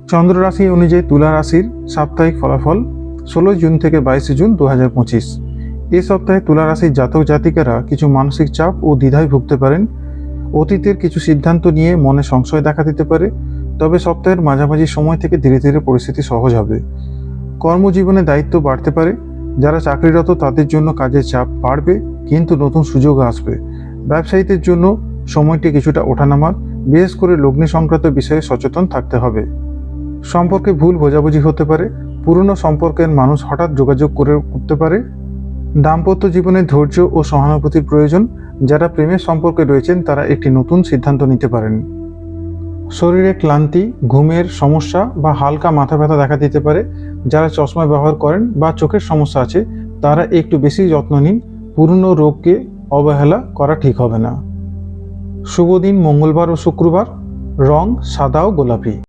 চন্দ্র রাশি অনুযায়ী তুলা রাশির সাপ্তাহিক ফলাফল 16 জুন থেকে 22 জুন 2025। এ সপ্তাহে তুলা রাশির জাতক জাতিকারা কিছু মানসিক চাপ ও দ্বিধায় ভুগতে পারেন। অতীতের কিছু সিদ্ধান্ত নিয়ে মনে সংশয় দেখা দিতে পারে, তবে সপ্তাহের মাঝামাঝি সময় থেকে ধীরে ধীরে পরিস্থিতি সহজ হবে। কর্মজীবনে দায়িত্ব বাড়তে পারে। যারা চাকরিরত তাদের জন্য কাজের চাপ বাড়বে, কিন্তু নতুন সুযোগ আসবে। ব্যবসায়ীদের জন্য সময়টি কিছুটা ওঠানামার, বিশেষ করে লগ্নি সংক্রান্ত বিষয়ে সচেতন থাকতে হবে। সম্পর্কে ভুল বোঝাবুঝি হতে পারে। পুরনো সম্পর্কের মানুষ হঠাৎ যোগাযোগ করে উঠতে পারে। দাম্পত্য জীবনে ধৈর্য ও সহানুভূতির প্রয়োজন। যারা প্রেমের সম্পর্কে রয়েছেন তারা একটি নতুন সিদ্ধান্ত নিতে পারেন। শরীরে ক্লান্তি, ঘুমের সমস্যা বা হালকা মাথা ব্যথা দেখা দিতে পারে। যারা চশমা ব্যবহার করেন বা চোখের সমস্যা আছে তারা একটু বেশি যত্ন নিন। পুরনো রোগকে অবহেলা করা ঠিক হবে না। শুভ দিন মঙ্গলবার ও শুক্রবার। রং সাদা ও গোলাপি।